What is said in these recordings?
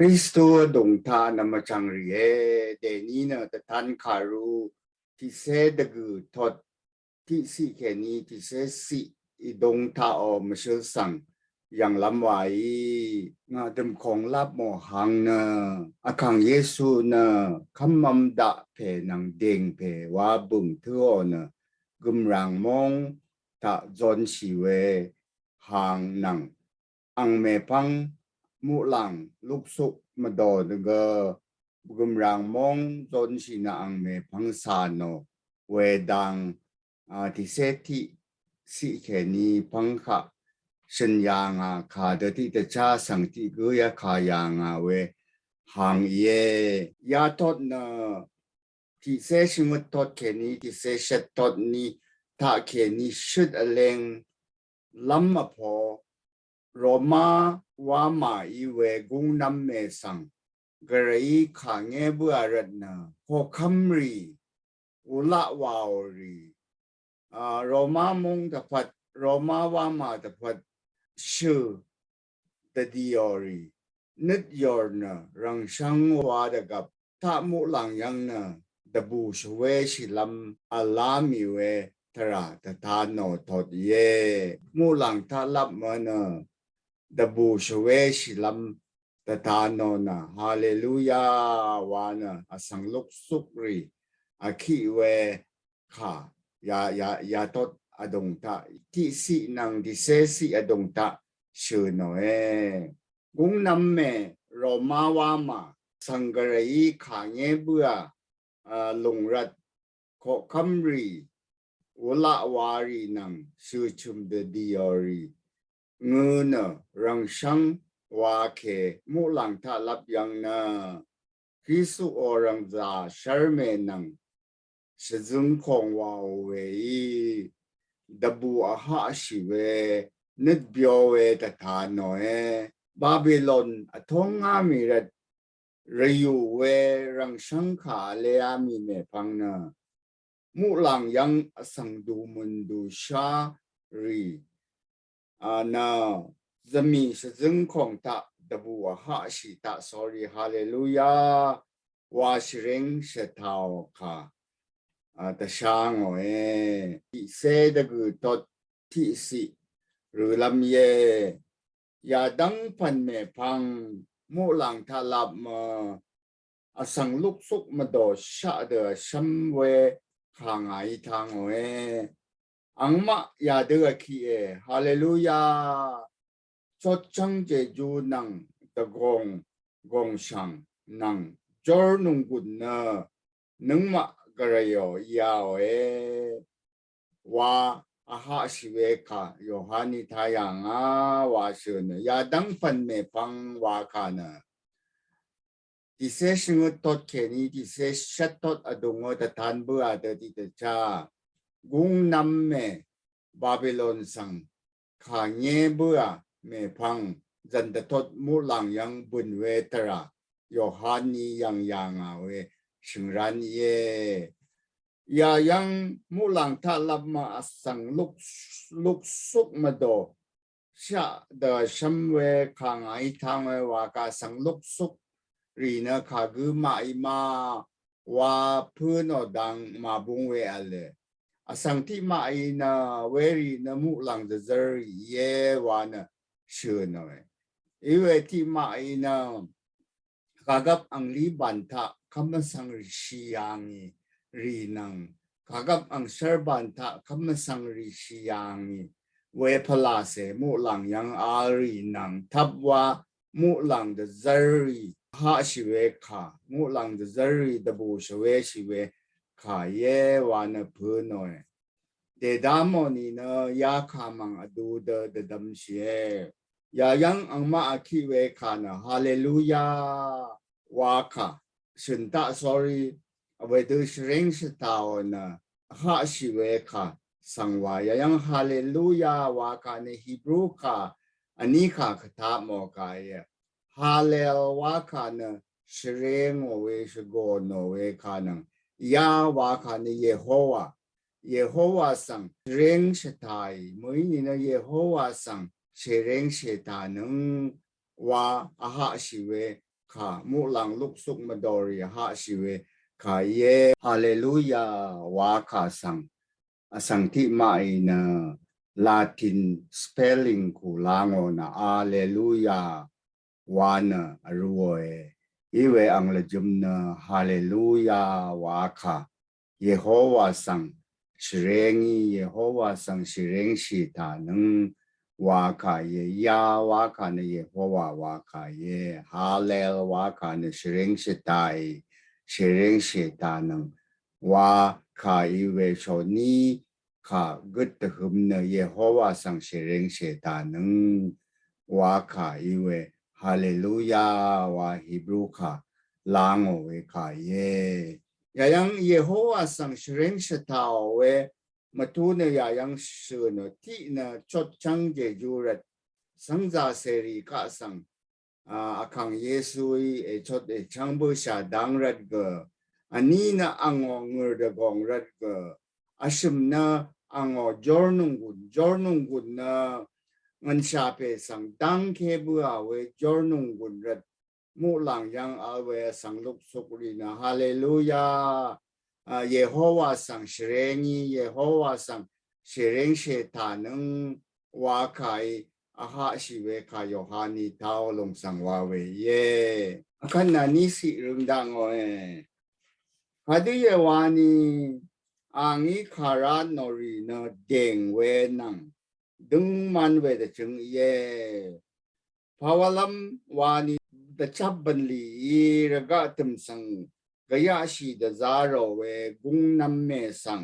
คริสตัวดงทานมาจังเรียเดนี้เนแต่ท่านขารูที่เสดกูทอดที่สิแค่นี้ที่เสสิดงทาออมาเชื่อสั่งอย่างลำไหวงาดมของลับหมอหังเนอาคังเยซูเนคำมัมดะเพนังเด้งเพว่าบุงเทือเนกุมรังมองตะจนชีเวหางนังอังเมพังมุลังลูกสุมาดอดเกกุมรังมองจนชีนาอังเมพังสานโนเวดังที่เซติสิแค่นี้พังค่ะสัญญาขาดที่จะจ้าสังที่กุยขายางเวหางเยยาทอดเนที่เซชิมทอดแค่นี้ที่เซชัดทอดนี้ถ้าแค่นี้ชุดเลงล้ำมาพอโรมาว่ามาอีเวกุงน้ำเมสังกระไรขังเงบัวรัตนาพอคำรีอุละวาวรีโรมามงตะพัดโรมาว่ามาตะพัดชื่อตะดีอรีนึกยอร์นะรังช่างวาดกับถ้ามุหลังยังนะดบูชเวชิลัมอัลลามิเวทราตะทานโนทอดเยมุหลังถ้าลับมานะดบูชเวชิลัมตะทานโนนะฮาเลลูยาวานะอสังลุกสุกรีอาคิเวค่ะยาตดอดงตะที่สินังดิเซสิอดงตะชื่อโนกุงนำเมโรมาวามาสังกะรีขาเงเบือลงรัดขอคำรีวละวารีนังชื่อชุมเดดีอรีเงินรังชังวาเคมุลังทาลับยังนะคริสุอรังจาชาร์เมนังสจุงของวาวเวดับูอาหาชิเวนึกเบียวเวตถานโนบาบิลอนอทงอามิรัดเรียวเวรังชังขาเลอามิเมพังนะมุลังยังสังดูมุนดูชารีนาจะมีสจุงของตะดับูอาหาชิตะ sorry ฮาเลลูยาวาชเริงเสตาวค่ะแต่ช่างที่เสดกูตดที่สิหรือลำเยยาดังพันเมพังมุหลังทาลับมาสังลุกสุกมาโดชะเดชัมเวขางไอทางอังมะยาเดือคีฮาเลลูยาจดจังเจจูนังตะกงชังนังจอร์นุงกุนเนนึงมะกระยอยาวว่าอาหาสิเวคาโยฮานิทายังว่าเชนยาดังพันเมพังว่าคานะที่เสชงตดแค่นี้ที่เสชัดตดอดุงตะทานเบื่อเดติตจากุงนำเมบาบิลอนสังขาเงเบื่อเมพังจันตตดมุลังยังบุญเวตระโยฮานียังเวชิงรันเยยังมุลังทาลับมาสังลุกสุกมาโดชะเดชัมเวขางไอทางเววากาสังลุกสุกรีนะขากุมาอิมาว่าพื้นอดังมาบุงเวอเลสังที่มาอินาเวรีนะมุลังจะเจอเยวานะเชื่อหน่อยอีเวที่มาอินาขากบอังลีบันทะคำสังริชียังรีนังขากบอังเชอร์บันทะคำสังริชียังเวพลาเสมุลังยังอารีนังทับว่ามุลังเดจารีหาชิเวขามุลังเดจารีดบูชเวชิเวขาเยวานพูนอยเดดามอนีเนยาขามังอดูเดดัมเชยายังอังมาอคิเวขานะฮาเลลูยาวาค่ะฉันตา sorry เอาไว้ดูเรื่องสตาวนะฮาชิเวค่ะสังวายยังฮาเลลูยาวาค่ะในฮีบรูค่ะอันนี้ค่ะคำถามโมกายฮาเลลวาค่ะนะเชเรงโอเวชโกโนเวค่ะนะยาวาค่ะในเยโฮวาสังเรงสตายมื่อนี้นะเยโฮวาสังเชเรงสตานึงว่าอาหาชิเว ค่ะมุหลังลุกสุกมาดอริฮะชิเวค่ะเยฮาเลลูยาวาค่ะสังสังที่มาอินะลาตินสเปลลิงคูลางอนะฮาเลลูยาวานะรวยอีเวอังเลจุมนะฮาเลลูยาวาค่ะเยโฮวาสังสิเรงเยโฮวาสังสิเรงสิตานึงวาค่ะเยยาวาค่ะนะเยโฮวาวาค่ะเยฮาเลลวาค่ะนะสิเรงสิตาสิเรงสิตานึงว่าข้าอีเวชนี้ข้ากุดหึมเนเยโฮวาสังสิเรงสิตานึงว่าข้าอีเวฮาเลลูยาว่าฮิบรูข้าลางโอเวข้าเยยังเยโฮวาสังสิเรงสิตาเวมาทูเนยยังสื่อเนที่เนชดจังเจจูรัดสังจาเสรีข้าสังคังเยซูชดจังบุษาดังรัดเกอันนี้นะอังอเงือดกองรัดเกอาชิมนะอังอจอร์นุงกุนนะเงินชาเปสังดังเคบัวเวจอร์นุงกุนรัดมุหลังยังเอาเวสังลุกสุกรีนะฮาเลลูยาเยโฮวาสังเชเรงเยโฮวาสังเชเรงเชตานึงว่าใครอาหาชิเวคายโยฮานีเท้าลงสังวาเวเยขันนานิสิรุงดังโอฮาดิเยวานีอังอีคาราโนรีนะเด้งเวนังดึงมันเวดจึงเยภาวลัมวานีตะชับบันลีระกะตึมสังกยาชีดจารโเวกุงนัมเมสัง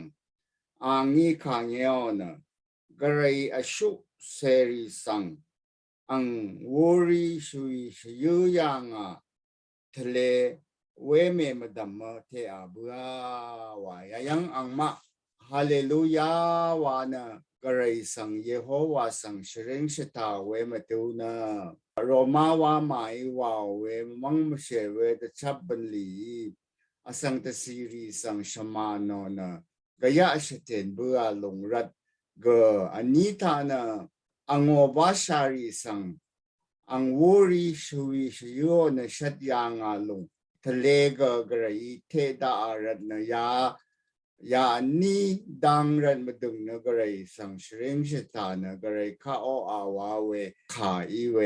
อังอีขางเยอนะกระไรอชุเสรีสังอังวอรีชุยชยุยังทะเลเวเมมดัมมะเทอาบัววายยังอังมะฮาเลลูยาวานะกระไรสังเยโฮวาสังเชริงชตาเวมตูนะโรมาวาหมายวาวเวมังมเชเวตชับบันลีอสังตสีรีสังชมานอนะกยะเสเตนบัวลงรัดเกอันนี้ทานะอังอบาชารีสังอังวูรีชวิชโยนะชัดยางอาลงทะเลก็กระไรเทดาอารัตนะยานี้ดังรันมาดึงนะกระไรสังเสริงชะตานะกระไรข้าอ้ออาวาเวขาอีเว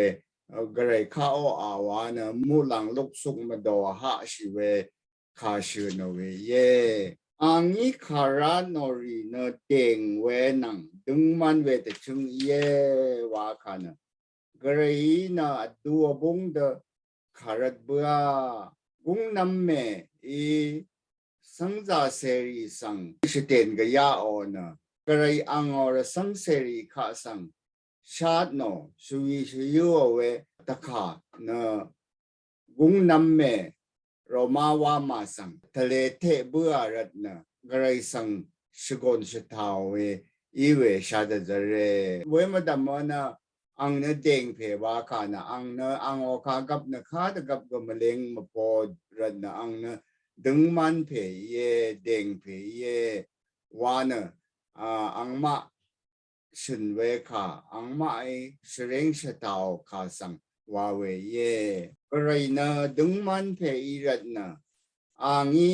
กระไรข้าอ้ออาวานะมูหลังลุกสุกมาดอหะชิเวขาชื่อนเวเยอังอีคาราโนรีนะเด้งเวนังดึงมันเวแต่ชึงเยวาคานะกระไรนะดัวบุงเดคารัดบัวกุงน้ำเมอีสังจาเสรีสังชิเตนกยาโอนะกระไรอังอรสังเสรีข้าสังชาติโนสุวิชยุเวตะขานะกุงน้ำเมโรมาวามาสังทะเลเทบัวรัตนะกระไรสังชกนชทาวเวอีเวชาดจเรเวมดัมมนะอังเนเด้งเพวาคานะอังเนอังโอคากับนะคาตกับกมะเลงมาปอดรัตนะอังเนดึงมันเพเยเด้งเพเยวานะอังมะชินเวคาอังมะไอเสรงชะตาวคาสังวาเวเยกระไรนะดึงมันเพอีรัตนะอังอี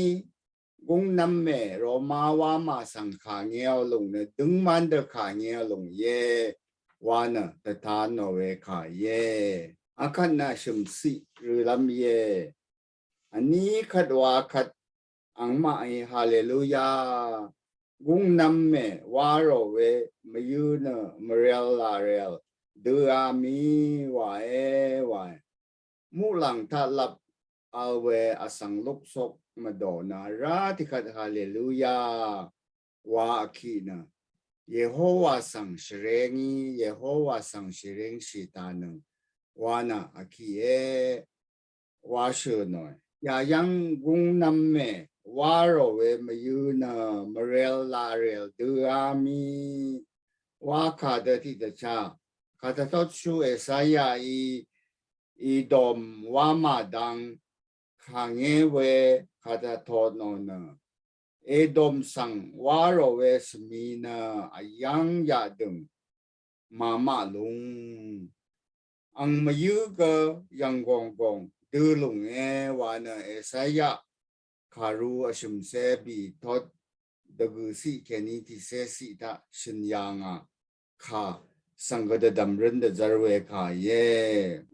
กุงน้ำเมโรมาวามาสังขาเงียวลงนะดึงมันเดขาเงียวลงเยวานะตถานโนเวขาเยอาคันนาชมสิหรือลำเยอันนี้ขัดว่าขัดอังมาไอฮาเลลูยากุงน้ำเมวาโรเวมายูนะมาเรลลาเรลดูอามีวาวามูหลังทัดลับเอาเวอสังลุกศกมาโดนาราติขัดฮาเลลูยาวาคีนะเยโฮวาสังเชเรงเยโฮวาสังเชเรงชิตานึงวานะอาคีวาเชนอยยายังกุงนัมเมวาโรเวมายูนะมาเรลลาเรลดูอามีวาคาเดติตชาคาตาทศชูเอสายาอีดอมวามาดังขางเงเวคาตาทอดนอนเอดอมสังวาโรเวสมีนาอายังยาดึงมาลุงอังมายูกยังกอง ดื้อหลงวานะเอสายะคารูอชุมเซบีทอดดกุสิแค่นี้ที่เซสิตาชินยางาข้าสังกัดดำรันดจารเวข้าเย่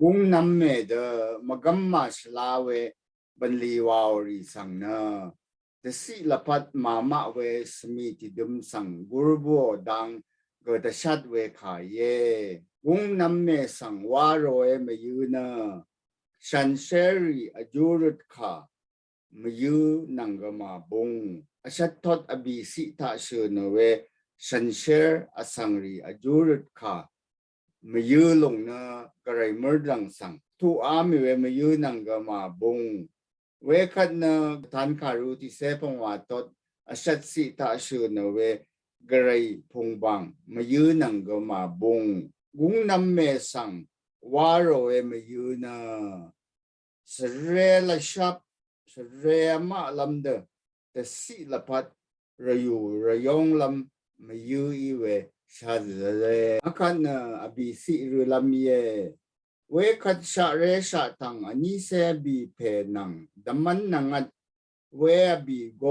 กุ้งน้ำเมดมกัมมาชลาเวบันลีวาวรีสังนะแต่สิละพัดมามาเวสมีติดุมสังกุรบัวดังเกิดชัดเวข้าเย่กุ้งน้ำเมสังวารเวมายูนะฉันเชรีอจูรุดข้ามายูนังกมาบงอาชัดทอดอบีสิตาเชนเวฉันเชรอสังรีอจูรุดข้ามายูลงนะกระไรมรดังสังทุอามีเวมายูนังกมาบงเวคัดนะทันคารุที่เสพงวาตดอาชัดสิตาเชนเวกระไรพงบังมายูนังกมาบงกุงนำเมสังวารเวมายูนะสเรลชับสเรมาลำเดแต่สิละพัดระยูระยองลำมายูอีเวชาดเรอาคันนะอบิสิรุลำเยเวคัดชาเรชาตังอันนี้เซบีเพนังดัมมันนังอัดเวบีโก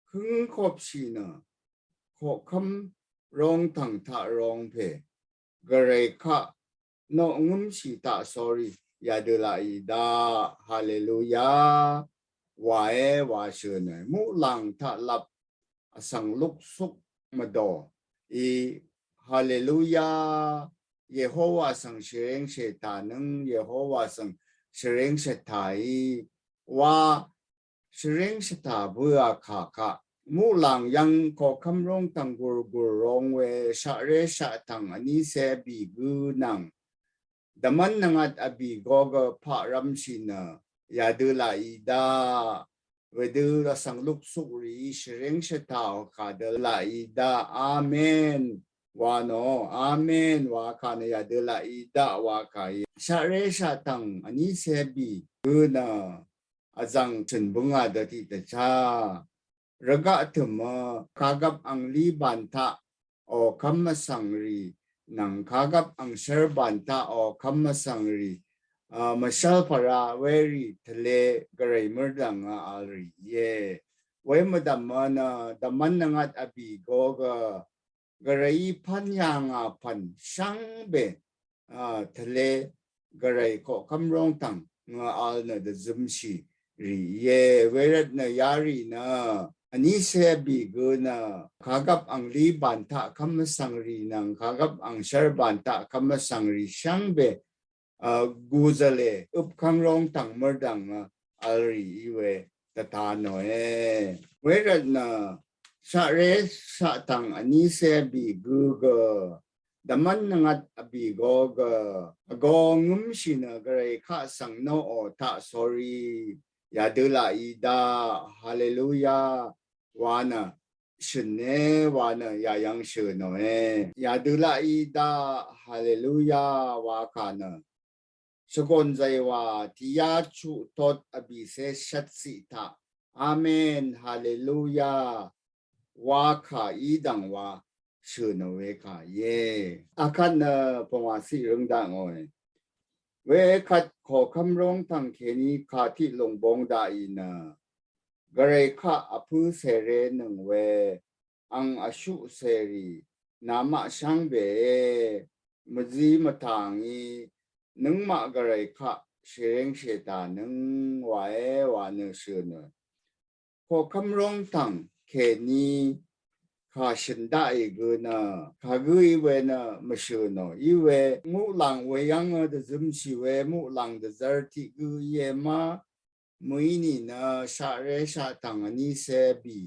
คึงขบชีนะขอคำร้องทังทารองเพกระไรคะโนงุมชีตา sorry ยาเดลาอีดาฮาเลลูยาวาเอวาเชนมุลังทะลับสังลุกสุกมาดออีฮาเลลูยาเยโฮวาสังเชรงเชตานึงเยโฮวาสังเชรงเชตายว่าเชรงเชตาเบื่อขาคะมูลังยังขอคำร้องตังกุรกุรร้องเวชะเรชะตังอันนี้เสบีกูนังดัมมันนังอัดอบีโกกพระรัมชินะยาดูลาอีดาเวดูลสังลุกสุรีเชรงเชตาขาดลาอีดาอาเมนวาโนอาเมนวาคานยาดูลาอีดาวาคายชะเรชะตังอันนี้เสบีกูนะอาจังฉันบุงอาดติตชาระกะถึงขากบอังลีบันทะออคัมมสังรีนังขากบอังเชอร์บันทะออคัมมสังรีมาเชลพาราเวรีทะเลกระไรมรดังอารีเย่เวมดัมมันดัมมันนังอัดอบีโกกระไรพันยางพันช่างเบทะเลกระไรก็คำร้องตังอัลนะเดซุมชีรีเย่เวรดนะยารีนะอันนี้เสบีกูนะขากบอังลีบันทะคำสังรีนังขากบอังเชอร์บันทะคำสังรีช่างเบกูจะเลอุปคังร้องตังมรดังอัลรีเวตตาโนเอเวรดนะชาเรชาตังอันนี้เสบีกูก็ดัมมันนัดอบีโกก็งุมชินะกระไรข้าสังโนโอทะ sorry ยาดูลาอีดาฮาเลลูยาวานะชินเนวานะยายังชินโนเอยาดูลาอีดาฮาเลลูยาวาคานะสกุลใจว่าที่ยาชุทอดอบิเศษชัดสิทาอาเมนฮาเลลูยาวาคาอีดังว่าชินเวคาเยอาคันปงวาสิเรื่องดังโอยเวคัดขอคำร้องทางเคนี้ข้าที่ลงบงได้นะกระไรข้าอภูเสเรหนึ่งเวอังอชุเสรีนามะช่างเบมจีมทางอีนึงมะกระไรข้าเชงเชตานึงวาเอวานึเชื่อเนขอคำร้องทางเคนี้ข้าฉันได้กูนะข้ากูอีเวนะไม่เชื่อเนอีเวมุลังเวยังเดซึมชีเวมุลังเดซาร์ติกูเยมามุยนี่นะชาเรชาตังอันนี้เสบี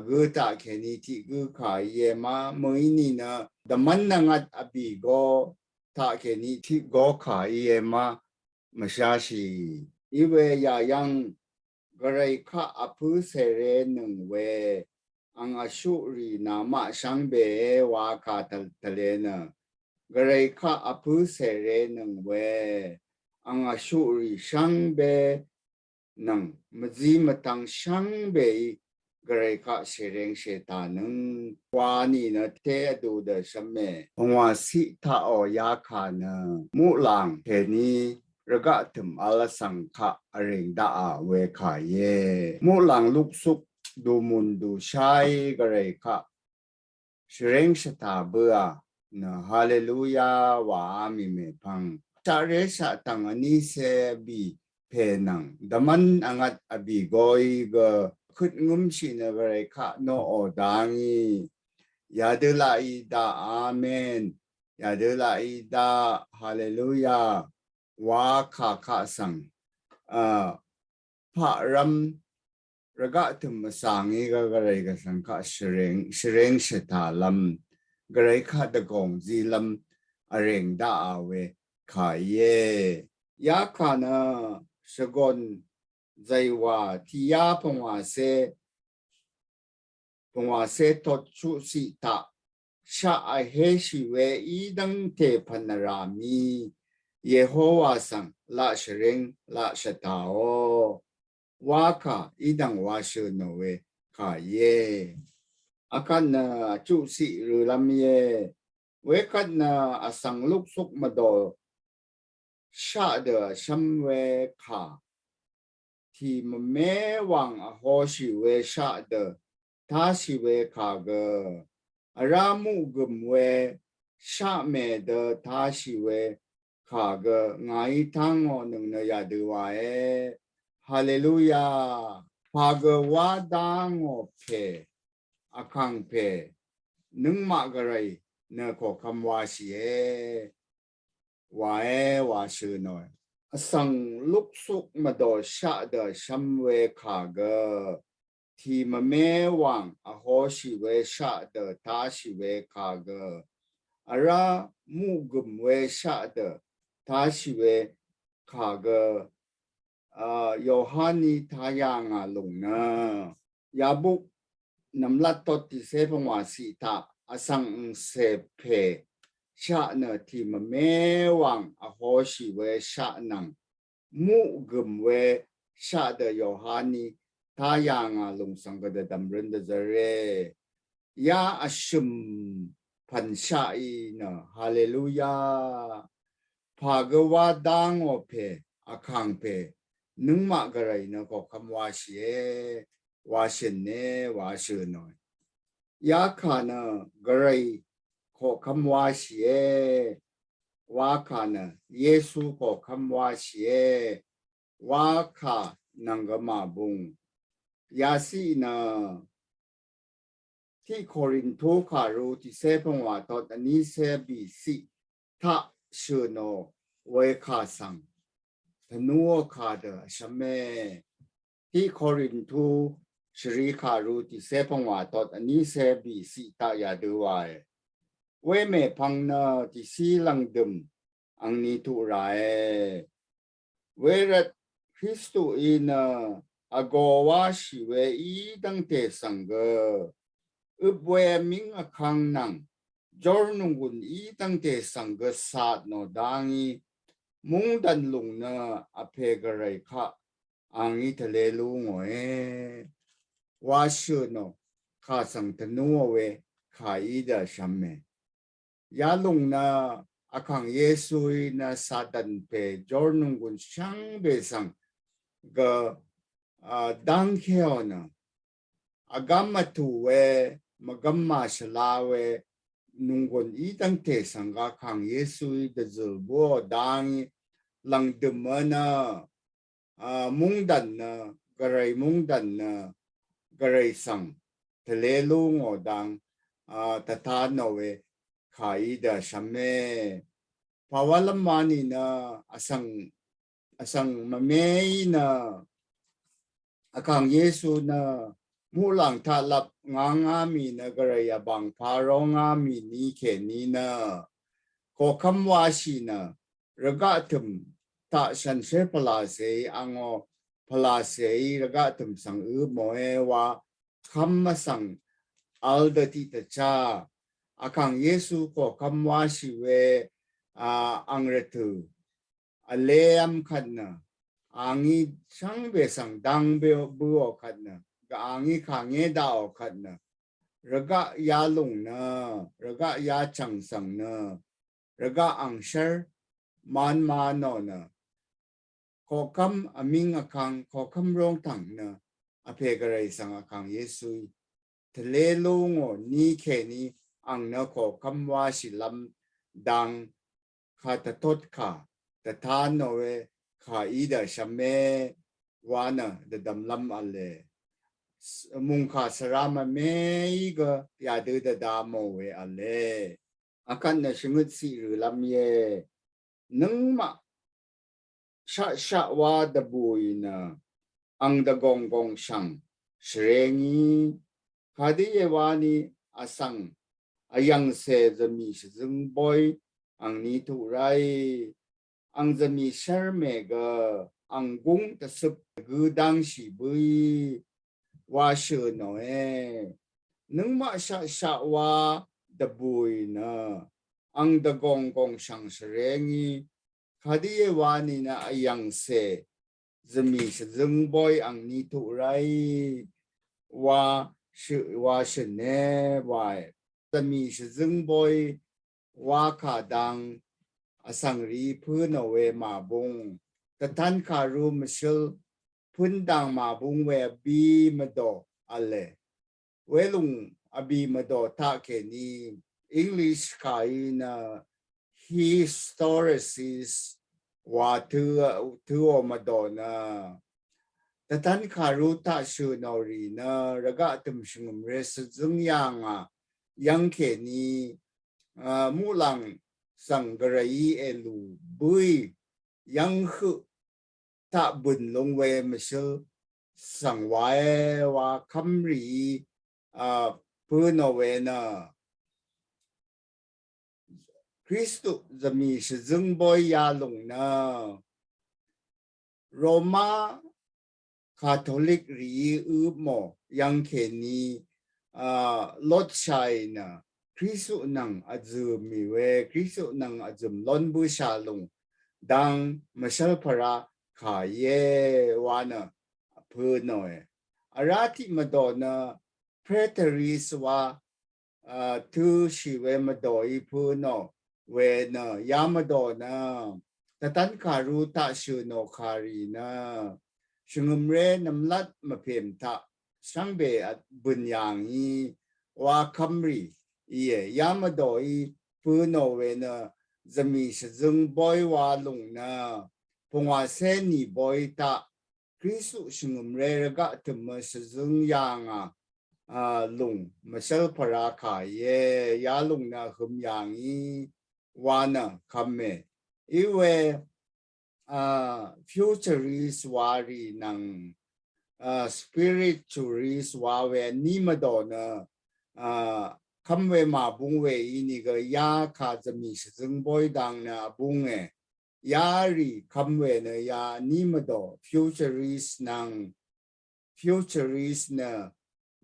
กูตาแค่นี้ที่กูขายเยมามุยนี่นะดัมมันนังอัดอบีโกตาแค่นี้ที่กูขายเยมาไม่ใช่สิอีเวยายังกระไรข้าอภูเสเรหนึ่งเวอังอชุรีนามะช่างเบวาคาทะเลนะกระไรข้าอภูเสเรหนึ่งเวอังอชุรีช่างเบนังมจีมตังช่างเบกระไรข้าเชรงเชตานึงวานี่นะเทดูเดชเมพงวาสิทาออยาคานะมุลังเทนี้ ระกะถึมอลสังขะอริงดาเวขายเยมูหลังลุกสุกดูมุนดูใช้กระไรคะเชรงชะตาเบือนะฮาเลลูยาวามีเมพังชาเรชะตังอันนี้เซบีเพนังดัมันอังัดอบีกอยกขึ้นงุมชินกระไรคะโนโอดังยาเดลาอิดาอาเมนยาเดลาอิดาฮาเลลูยาวาคาสังพระรัมระกะถึมสังอีกกระไรกสังขะเชรงชะตาลัมกระไรคะตะกงจีลัมอเรงดาเวขายเยยาขานะสกอนใจว่าที่ยาพงวาเซทอดชุสิตาชาเฮชิเวอีดังเทพนรามีเยโฮวาสังละเชรงละชะตาโอวาคาอีดังวาเชโนเวขายเยอากันนะจุสิหรือลำเยเวกันนะอสังลุกสุกมาโดชาเดชัมเวคาที่มเมวังอโหชิเวชาเดทาชิเวคาเกอารามุกมเวชาเมเดทาชิเวคาเกไงทั้งอหนึ่งเนยาดูวาฮาเลลูยาพากวาดังอเพอาคังเพนึ่งมากอะไรเนขอคำว่าเสียวาวาชื่อหน่อยสังลุกสุกมาโดชะเดชัมเวคาเกที่มาเมวังอโหชิเวชะเดทาชิเวคาเกอารามุกมเวชะเดทาชิเวคาเกโยฮานีทายางาลงนะยาบุกนำลัดตติเซพงวาสีตาอสังเสเพชะเนที่มาเมวังอโหชิเวชะนังมุกมเวชะเดโยฮานีทายางาลงสังกเดดัมรันเดเจเรยาอชุมพันชาอีนะฮาเลลูยาภากวาดังโอเพอคังเพนึ่งมากอะไรนะก็คำว่าเสียวาเชนเนวาเชนอยยาขานะกระไรขอคำว่าเสียวาขานะเยซูขอคำว่าเสียวาขานังกมาบุงยาสีนะที่โครินโตคารูที่เซพงว่าตอนนี้เซบีสิทะเชโนเวคาสังธนูคาเดชเมที่โครินทูชริคารูที่เซพงว่าตอนนี้เซบีสิตายาดูไวเวเมพังนาที่สีลังดึมอังนี้ทุไรเวรัตคริสตูอินาอโกวาชิเวอีดังเตสังเกอุบเวมิงอคังนังจอร์นุงกุนอีตั้งแต่สังกษาโนดังอีมุงดันลุงนะอเพกไรคะอังอีทะเลลุงโอวาชูโนข้าสังทนัวเวข้าอีดาชัมเมยาลุงนะอคังเยซูนะซาดันเพจอร์นุงกุนช่างเบสังก็ดังเขียวนะอากามาตูเวมกัมมาชลาเวนุงกนอีตั้งเทสังกาขังเยซูเดจูบัวดังลังดมนะมุงดันนะกระไรมุงดันนะกระไรสังทะเลลุงอดังตถาโนเวขายดาชัมเมภาวะลมานีนะอสังมะเมยนะอาขังเยซูนะมูหลังทาลับงามีนะกระยาบังพารองามีนี้เขนี้นะขอคำว่าชีนะระกะถึมตาฉันเชพลาเสยอังอพลาเสยระกะถึมสังโมเอวาคำมาสังอัลเดติตจาอาคังเยซูขอคำว่าชีเวอังเรตุอเลมขันนะอังอีช่างเบสังดังเบบัวขันนะก็อังอีขังเงดาวขันนะระกะยาลุงนะระกะยาจังสังนะระกะอังเชอร์มันมาโนนะ ขอคำอมิงอคังขอคำร้องถังนะอเพกอะไรสังอคังเยซูทะเลลุงอนี่แค่นี้อังนะขอคำว่าสิลำดังข้าตะทดข้าแต่ทานโนเวข้าอีเดชเมวานะเดดำลำอันเลมุงข้าสรามเมยก็ยาดือเดดามโมเวอันเลอาการนะชงุดสิหรือลำเยนึงมาชะว่าดบุยนะอังดะกงชังเสรีคาดีเยวานีอาสังอายังเซจะมีจึงบอยอังนี้ทุไรอังจะมีเชอร์เมกอังกุงตะสุบกูดังชีบุยวาเชอโนเอนึงมาชะว่าดบุยนะอังดะกงชังเสรีคาดีเยวานีนะอายังเซจะมีจึงบอยอังนี้ทุไรว่าชเนว่าจะมีจึงบอยว่าขาดังอสังรีพื้นเอาเวมาบุงแต่ท่านคารุมชลพื้นดังมาบุงเวบีมาดออะไรเวลุงอบีมาดอท่าแค่นี้ English ขายนะ historicis ว่าถือมาดอนะแต่ท่านคารุท่าชูนอรีนะระกะตุมชงมเรสจึงยังยังแค่นี้มูลังสังกระยีเอลูบุยยังคือถ้าบุญลงเวมเชลสังไว้ว่าคำรีพื้นเอาเวนะคริสต์จะมีจึงบอยยาลงนะโรมาคาทอลิกรีโมยังแค่นี้ลดใช้นะคริสต์นังอาจุมีเวคริสต์นังอาจุมล้นบุชาลงดังมาเชลพระขายเยวานะเพื่อนหน่อยอาราธิมาดอนะเพรเทริสว่าทูชีเวมาดอยเพื่อนเวนะยามาดอนะแต่ตันคารุตาชูโนคารีนะชงมเรนำลัดมาเพียมทะสังเบอบุญอย่างนี้ว่าคัมรียามาดอยเพื่อนเวนะจะมีจึงบอยวาลงนะพงว่าเซนีบอยตาคริสต์ชงมเรระกะถึงมาจึงยังลงมาเชลพราขายยาลงนะคุมอย่างนี้วานะคำเมอีเวfuturist วารีนังspiritualist ว่าเวนิมาดอนะคำเวมาบุงเวอีนี่ก็ยาขาจะมีจึงบอยดังนะบุงยารีคำเวนะยานิมาดอ futurist นัง futurist นะ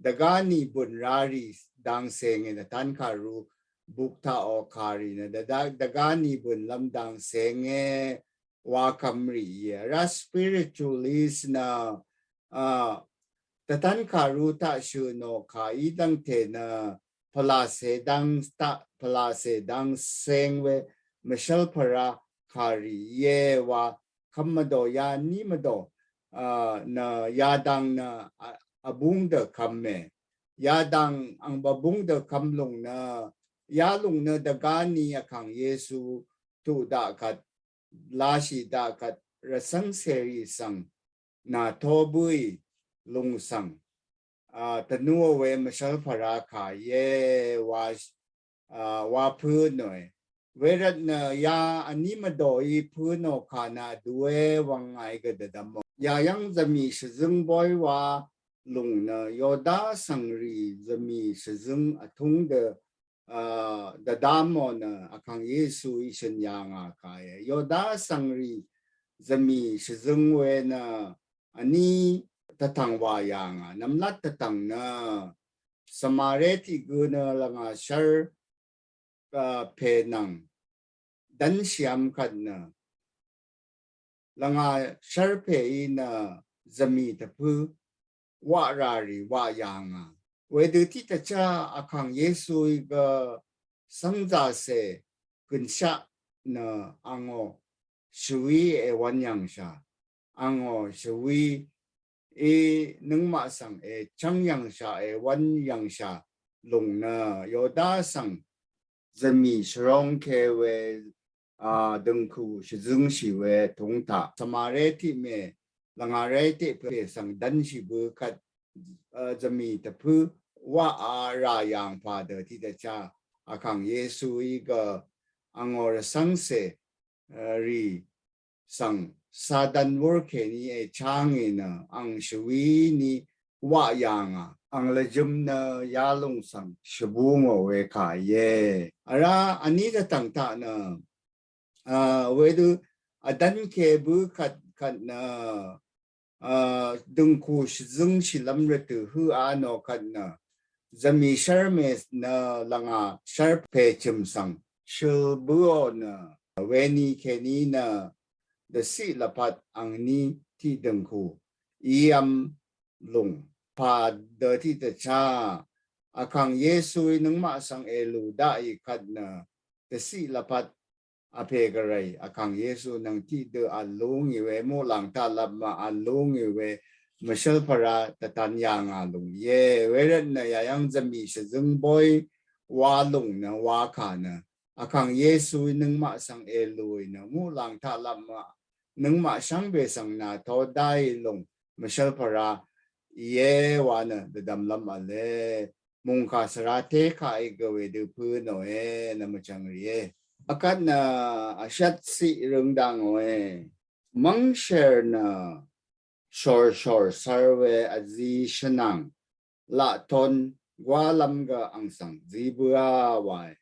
ดกานีบุญรารีดังเซงนะท่านคารุบุกท่าออคารีนะดกานีบุญลำดังเซงว่าคำรีรัส spiritualist นะแต่ท่านคารุท่าชูโนคาอีดังเทนะพลาเสดังพลาเสดังเซงเวมเชลพระคารีว่าคำมาโดยานิมาโดนะยาดังนะabung de kamme ya dang ang babung de kamlong na ya lung na dagani akang yesu tu da kat lashi da kat rasang seri sang na tobui lung sang tanuwa we mashal para ka ye wa phu noi verat na ya anima doi phu no kana duwe wangai ga dadamo ya yang zami shizung boy wa lung na yoda sangri zami shizung atung de damo na akang yesu ishen yang kaya yoda sangri zami shizung we na ani tatang wa yang namlat tatang na samareti guna langa shar penang dan siam kat na langa shar pe na zami tapuว่ารารีว่ายังเวดูที่จะจ้าอาคังเยซูก็สังจาเสกุนชะเนอังโอชีวิตวันยังชา อังโอชวีนึงมาสังจังยังชาวันยังชาลงเนโยดาสังจะมีชรองเคเวดึงคูชิซึงชิเวทงตาสมาเรติเมลังอาเรติเปสังดันชิบุคัดจะมีแต่พูว่ารายางพาเดที่จะจ้าอาคังเยซูอีกอังอรสังเสรีสังซาดันวอร์เคนี่ช่างอินะอังชวีนี่ว่ายางอังเลจุมเนยาลงสังชบูงเวกายเยอะไรอันนี้จะต่างๆนะเวดูดันเคบุคัดนะดึงคูชซึงชิลัมเรตุฮืออาโนคัดนะจะมีชาร์เมสนะลังชาร์เพชิมสังชิลบัวนะเวนีเคนีนะเดสิลพัดอังนี้ที่ดึงคูยำลงพาเดที่ตะชาอาคังเยซูนึงมาสังลูได้คัดนะเดสิลพัดอาเพกอะไรอาคังเยซูนังที่เดอัลลุงอีเวมูหลังตาลับมาอัลลุงอีเวมชลพระตะตันยางอาลุงเยเวรนยยังจะมีเสจึงบอยวาลุงนะวาขานะอาคังเยซูนึงมาสังลุยนะมูหลังตาลับมานึงมาสังเบสังนาทอได้ลงมชลพระเยวานะเดดำลำมาเลมุงคาสระเทคาอีกเวดูพื้นโอนะมจังเรียakan na asyat si rengdang we mangshare na shor sarwe azi shanang la ton walam ga angsang zibua wai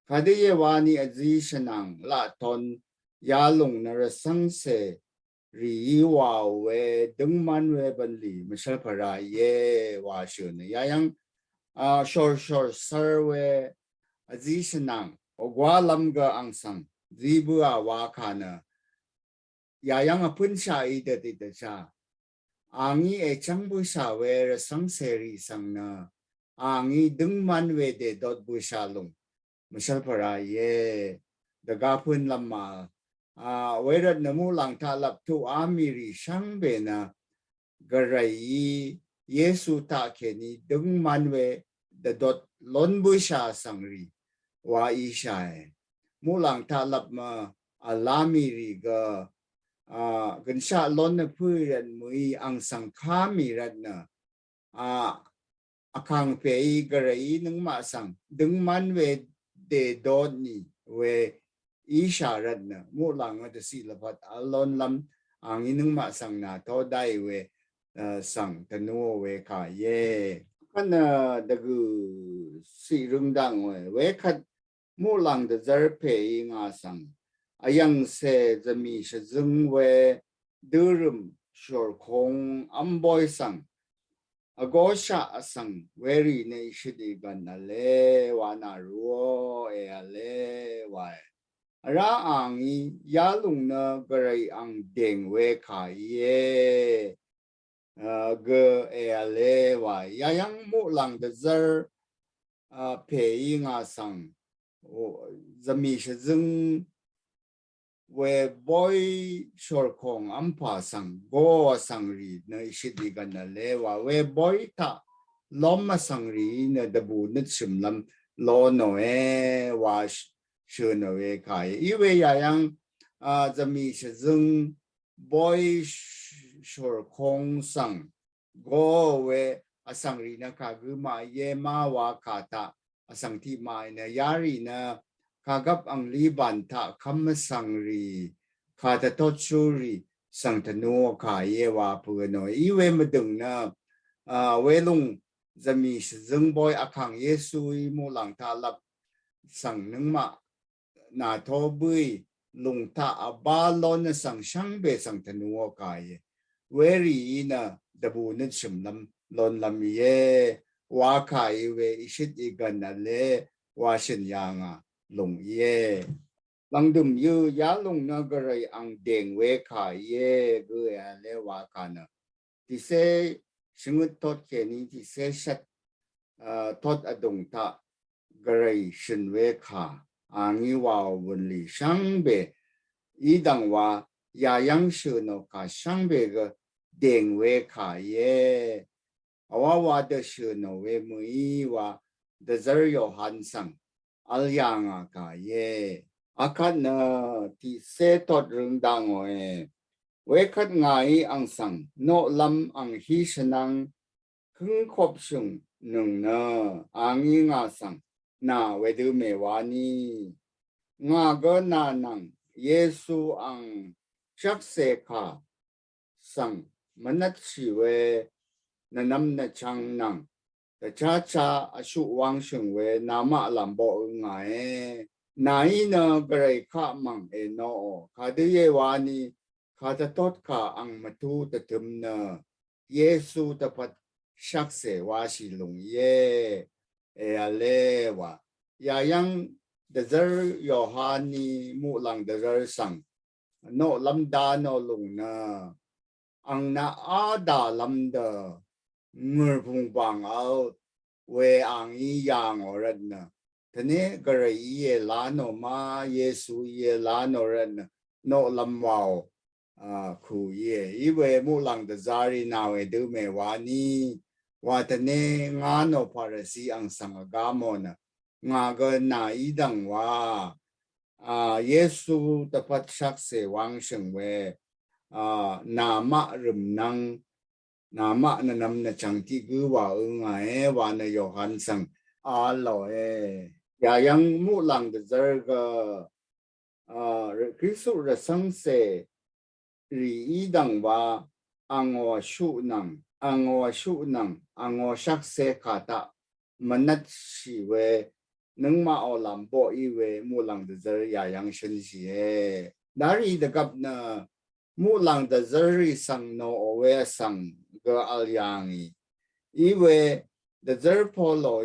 kadiye wani azi shanang la ton yalung na rasang se ri wa we dengman we banli mashal para ye wa shun yayang shor sarwe azi shanang ogwalam ga angsang zibua wakana yayang apun sha ida ida sha angi changbu sha we sang seri sang na angi dungman we de dot bu sha lung mashal para ye daga pun lama werat namu lang talap tu amiri shang be na garai yesu ta ke ni dungman we the dot lon bu sha sangri wa ishay mulang talap ma alami riga gan sha lon na puyan mui ang sangkami rat na akang pei garai nang ma sang dung man we de dot ni we isha rat na mulang ma si lapat alon lam ang inang ma sang na to dai we sang tanu we ka ye kana dagu si rungdang we khatมูหลังจะเจอเพย์งาสังยังเสจะมีเชิงเวดูรุมชัวคงอัมบอยสังโกชาสังเวรีในชิดีกันนั่นเลวานารัวเลวายร่างอียาลุงเนกระไรอังเด้งเวขายเย่เลวายยังมูหลังจะเจอเพย์งาสังจะมีเชิงเว็บบอยชอร์คงอัมพาสังโกสังรีในชิดีกันนั่นเลยว่าเว็บบอยถ้าล้อมมาสังรีเนี่ยดับบุญชิมลำล้อหน่อยว่าเชื่อหน่อยใครอีเวียยังจะมีเชิงบอยชอร์คงสังโกเวสังรีนะคะคือมาเยมาว่าขาตาสังที่มาเนี่ยยารีนะขากบอังลีบันทะคำสังรีขาตทศชูรีสังธนูขายเยวาเพื่อนหน่อยอีเวมาดึงนะเวลุงจะมีซึ่งบอยอาคังเยซูมูหลังทาลับสังนึงมานาทอบุยลุงทาบาลอนสังช่างเบสังธนูขายเวรีนะดับูนึกชิมลำลอนลำเยว่าขายเวอิชิตอีกันนั่นเลว่าชินยางลงเย่ลังดุมยูยาลงนักไรอังเด้งเวขายเย่ก็เลว่ากันที่เสชงุดทอดแค่นี้ที่เสชัดทอดอดงตากไรชินเวขาอังนี้ว่าวันลีช่างเบอีดังว่า呀样是呢卡上别个定位卡耶，哇的是呢为每哇的字儿有含上，阿样啊卡耶，阿看呢第三tot rừng đàng ngồi với khát ngài ang sang nọ lâm ang hi senang khung khop sung nung na ang yi nga sang na we du me wa ni nga ga na nang Yesu ang shak se kha sang manat chi we na nam na chang nang ta cha cha ashu wang shung we na ma lam bo nga e na yi na grai kha mang e no kha de ye wa ni kha ta tot kha ang matu ta tum na Yesu ta pat shak se wa shi lung ye e ale wa ya yang de zer Yohani mu lang de zer sang no lam da no lung na ang na a da lam da ngur phung bang ao we ang yi yang orat na tane gare ye la no ma Yesu ye la no ran no lam wao khu ye i we mu lang da zari na we du me wa ni wa tane nga no parasi ang sang ga mo na nga ga na i dang wa Yesu tapat shak se wang sheng we na ma rum nang na ma na nam na chang ti gu wa nga e wa na Yohan sang a lo e ya yang mu lang de zer ga Kristu ra sang se ri i dang wa ang wa shu nang ang wa shak se ka ta manat shi we nang ma o lam bo i we mu lang de zer ya yang shen shi e dari de gap na mu lang de zer ri sang no o we sang ga al yang i we de zer polo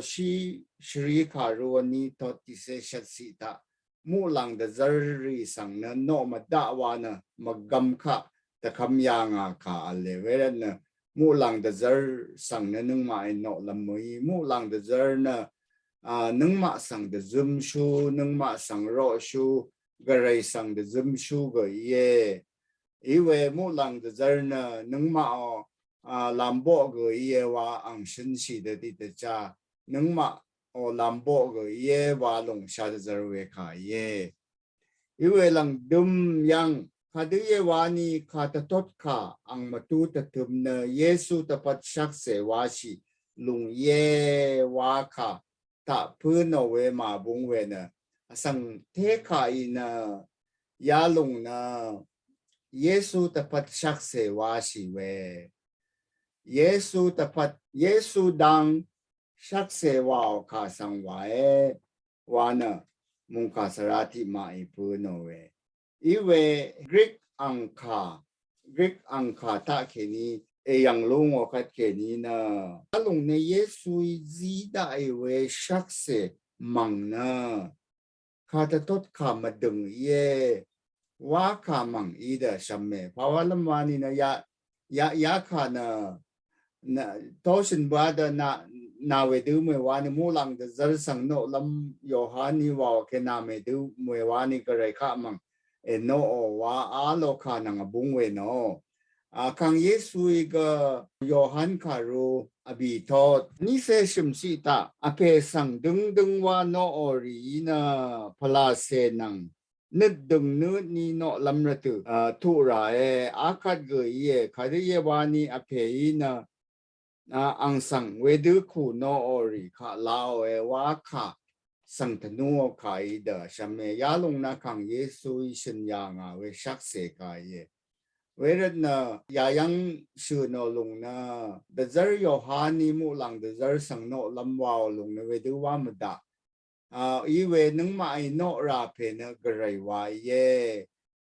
shi shri ka ru ni to ti se shat si ta mu lang de zer ri sang na no ma da wa na magam kha ta kham yang a ka ale we na mu lang de zer sang na nung ma no lam moi mu lang de zer na nung ma sang de zum shu nung ma sang ro shu garai sang de zum shu ga ye i we mu lang de zer na nung ma o lam bo ga ye wa ang shin shi de di de cha nung ma o lam bo ga ye wa long sha de zer we ka ye i we lang dum yang kha de ye wa ni kha ta tot kha ang matu ta tum na Yesu ta pat shak se wa shi lung ye wa kha ta pu no we ma bung we na sang te kha i na ya lung na Yesu ta pat shak se wa shi we Yesu ta pat Yesu dang shak se wa kha sang wa e wa na mung ka sarati ma i pu no we i we Greek angka ta ke ni e yang lung o kat ke ni na alung ne Yesu zi da i we shak se mang na kha ta tot kha ma dung ye wa kha mang i da sham me pa wa lam wa ni na ya kha na to shin ba da na we du me wa ni mu lang da zar sang no lam Yohani wa ke na me du me wa ni ka re kha mang e no o wa a lo kha na nga bung we no kang Yesu i ga Yohan kha ru abi to ni se shim si ta ape sang dung wa no o ri na phala se nang nit dung nu ni no lam ra tu thu ra e a khat ge ye kha de ye wa ni ape i na ang sang we du khu no o ri kha lao e wa kha sang thanu kha i da shame ya long na kang Yesu i shin ya nga we shak se ka ye we rat na ya yang shu no lung na the zar Yohani mu lang the zar sang no lam wa lung na we du wa ma da i we nung ma i no ra pe na grai wa ye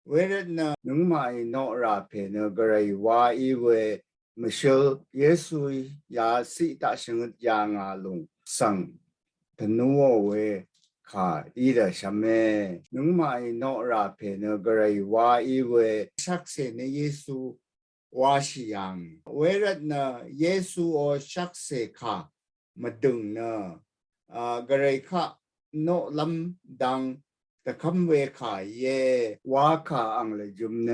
we rat na nung ma i no ra pe na grai wa i we Michelle Yesu ya si ta sheng ya nga lung sang thanu we kha i da shame nung ma i no ra pe na grai wa i we shak se ne Yesu wa shi yang we rat na Yesu o shak se kha ma dung na grai kha no lam dang แต่คำเวขาเยว่าขาอังเลยจุมเน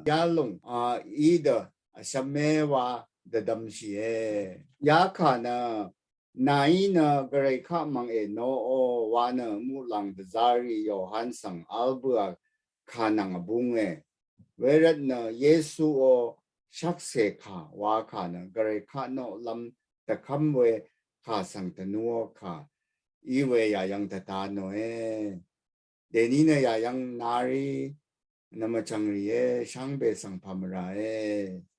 ยาลงอีเดสเมวาเดดัมชีเอยาขานะนายนะกระไรข้ามังโนโอวานะมูลังเดซาริโยฮันสังอัลบัวขานังบุงเวรัตนะเยซูโอชักเสขาวาขานะกระไรข้าโนลำแต่คำเวขาสังตนัวขาอีเวยายังตตาโนDenina ya yang nari nama changriye shangbe sangpamrae